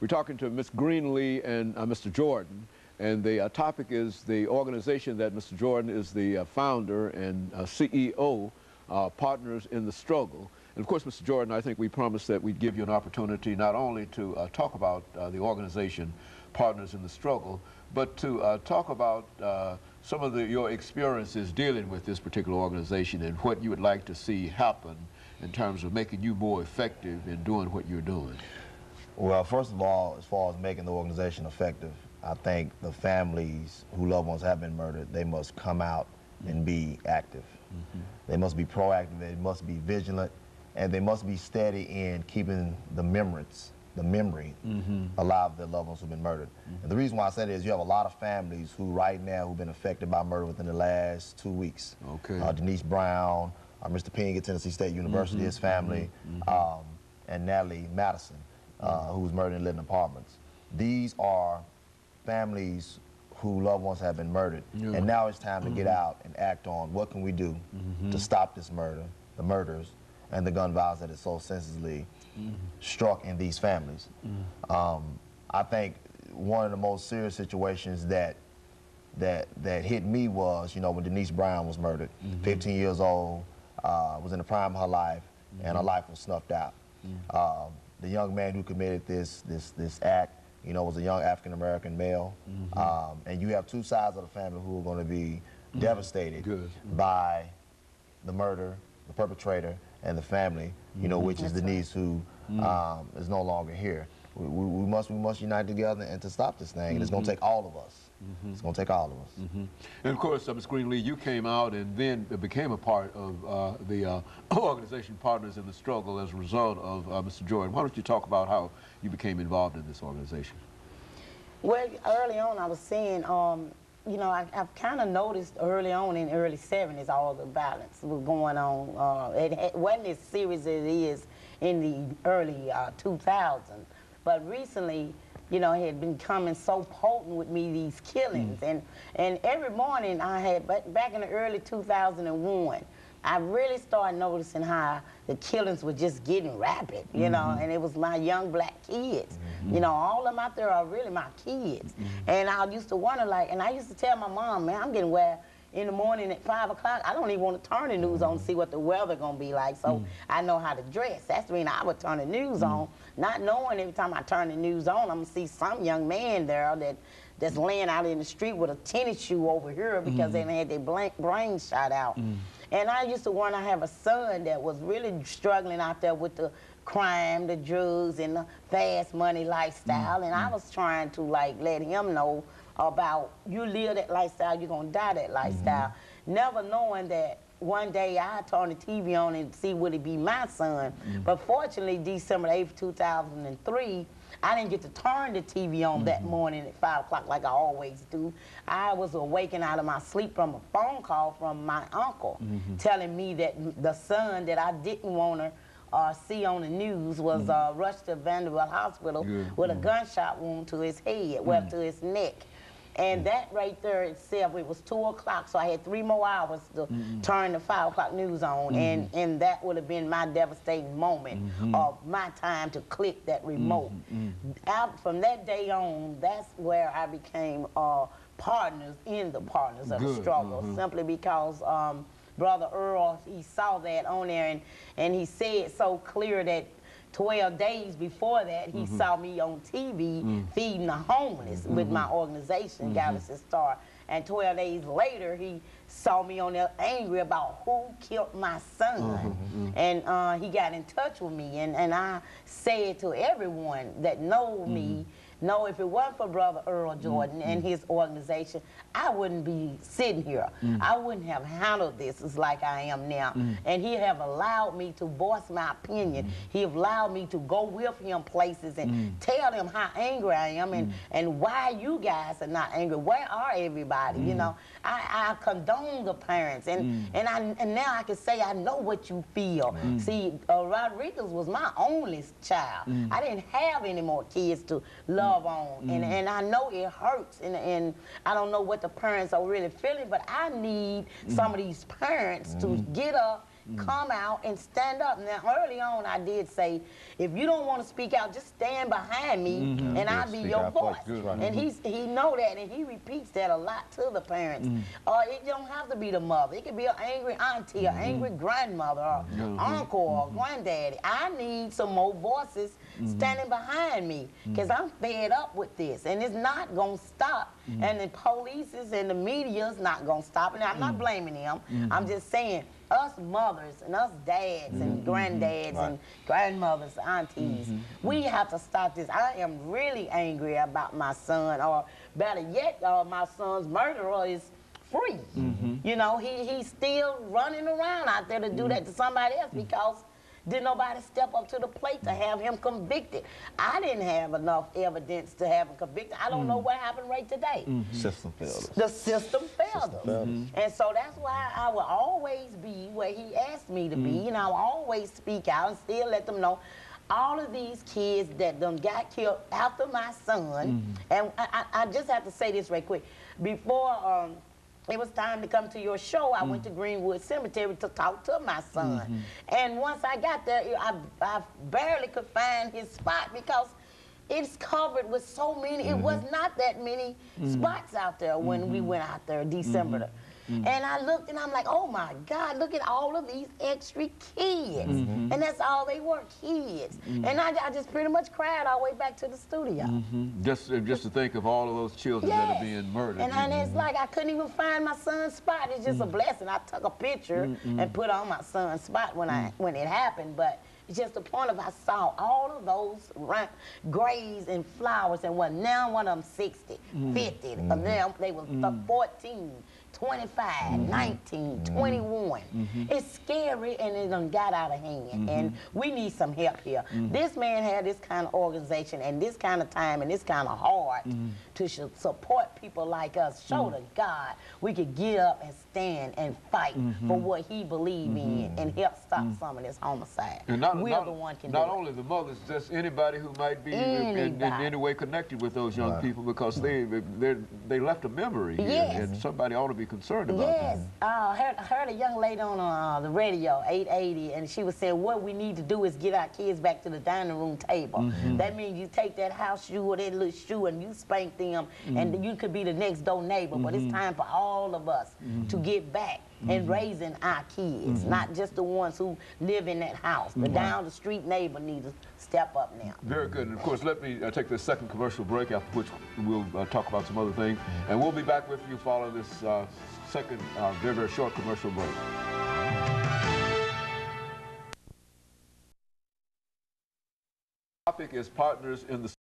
We're talking to Ms. Greenlee and Mr. Jordan, and the topic is the organization that Mr. Jordan is the founder and CEO, Partners in the Struggle. And of course, Mr. Jordan, I think we promised that we'd give you an opportunity not only to talk about the organization, Partners in the Struggle, but to talk about some of your experiences dealing with this particular organization and what you would like to see happen in terms of making you more effective in doing what you're doing. Well, first of all, as far as making the organization effective, I think the families whose loved ones have been murdered, they must come out and be active. They must be proactive, they must be vigilant, and they must be steady in keeping the memory alive of their loved ones who've been murdered. And the reason why I say that is you have a lot of families who right now who've been affected by murder within the last 2 weeks. Okay. Denise Brown, Mr. Ping at Tennessee State University, his family, and Natalie Madison, who was murdered in Lytton Apartments. These are families whose loved ones have been murdered. And now it's time to get out and act on what can we do to stop this murder, the murders, and the gun violence that is so senselessly struck in these families. I think one of the most serious situations that hit me was, when Denise Brown was murdered, 15 years old, was in the prime of her life, and her life was snuffed out. The young man who committed this act, was a young African-American male. And you have two sides of the family who are going to be devastated by the murder, the perpetrator, and the family, which is Denise, who is no longer here. We must unite together and to stop this thing. And it's going to take all of us. It's going to take all of us. And of course, Ms. Greenlee, you came out and then became a part of the organization Partners in the Struggle as a result of Mr. Jordan. Why don't you talk about how you became involved in this organization? Well, early on, I was saying, I've kind of noticed early on in the early 70s all the violence was going on. It wasn't as serious as it is in the early 2000s. But recently, it had been coming so potent with me, these killings. And every morning I had, back in the early 2001, I really started noticing how the killings were just getting rapid, and it was my young black kids. All of them out there are really my kids. And I used to wonder, and I used to tell my mom, man, I'm getting where in the morning at 5 o'clock, I don't even want to turn the news on to see what the weather gonna be like, so I know how to dress. That's the reason I would turn the news on, not knowing every time I turn the news on, I'm gonna see some young man there that's laying out in the street with a tennis shoe over here because they had their brain shot out. And I used to wonder, I have a son that was really struggling out there with the crime, the drugs, and the fast money lifestyle, and I was trying to let him know about, you live that lifestyle, you're gonna die that lifestyle. Never knowing that one day I turn the TV on and see would it be my son. But fortunately, December 8th, 2003, I didn't get to turn the TV on that morning at 5 o'clock like I always do. I was awakened out of my sleep from a phone call from my uncle telling me that the son that I didn't want to see on the news was rushed to Vanderbilt Hospital with a gunshot wound to his head, well, to his neck. And that right there itself, it was 2 o'clock, so I had 3 more hours to turn the 5 o'clock news on, and that would have been my devastating moment of my time to click that remote. From that day on, that's where I became partners in the Partners of the Struggle, simply because Brother Earl, he saw that on there, and he said so clear that 12 days before that, he saw me on TV feeding the homeless with my organization, Galaxy Star. And 12 days later, he saw me on there angry about who killed my son. And he got in touch with me, and I said to everyone that know me, no, if it wasn't for Brother Earl Jordan and his organization, I wouldn't be sitting here. I wouldn't have handled this as like I am now. And he have allowed me to voice my opinion. He have allowed me to go with him places and tell him how angry I am and why you guys are not angry. Where are everybody? I condone the parents, and now I can say I know what you feel. See, Rodriguez was my only child. I didn't have any more kids to love on, and I know it hurts, and I don't know what the parents are really feeling, but I need some of these parents to get up come out and stand up. Now, early on, I did say, if you don't want to speak out, just stand behind me, and I'll be your voice. And he know that, and he repeats that a lot to the parents. It don't have to be the mother. It could be an angry auntie, an angry grandmother, or uncle, or granddaddy. I need some more voices standing behind me, because I'm fed up with this, and it's not going to stop. And the police and the media is not going to stop. And I'm not blaming them. I'm just saying, us mothers and us dads and granddads and grandmothers, aunties, we have to stop this. I am really angry about my son, or better yet, my son's murderer is free. You know, he's still running around out there to do that to somebody else because didn't nobody step up to the plate to have him convicted. I didn't have enough evidence to have him convicted. I don't know what happened right today. System failed. The system failed us. And so that's why I will always be where he asked me to be, and I'll always speak out and still let them know all of these kids that done got killed after my son. And I just have to say this right quick. Before it was time to come to your show, I went to Greenwood Cemetery to talk to my son. And once I got there, I barely could find his spot because it's covered with so many. It was not that many spots out there when we went out there December. And I looked and I'm like, oh my God, look at all of these extra kids. And that's all they were, kids. And I just pretty much cried all the way back to the studio. Just to think of all of those children that are being murdered. And it's like I couldn't even find my son's spot. It's just a blessing. I took a picture and put on my son's spot when it happened, but it's just the point of I saw all of those graves and flowers, and now one of them 60, 50, and now they were 14, 25, 19, 21. It's scary, and it done got out of hand, and we need some help here. This man had this kind of organization and this kind of time and this kind of heart to support people like us. Show to God we could get up and stand and fight for what he believed in and help stop some of this homicide. And we're the one can not do only the mothers, just anybody who might be in any way connected with those young people, because they left a memory here, and somebody ought to be concerned about that. I heard a young lady on the radio, 880, and she was saying what we need to do is get our kids back to the dining room table. That means you take that house shoe or that little shoe and you spank them, and you could be the next door neighbor, but it's time for all of us to get back and raising our kids, not just the ones who live in that house. The down the street neighbor needs to step up now. Very good. And of course, let me take this second commercial break, after which we'll talk about some other things. And we'll be back with you following this second very, very short commercial break. The topic is partners in the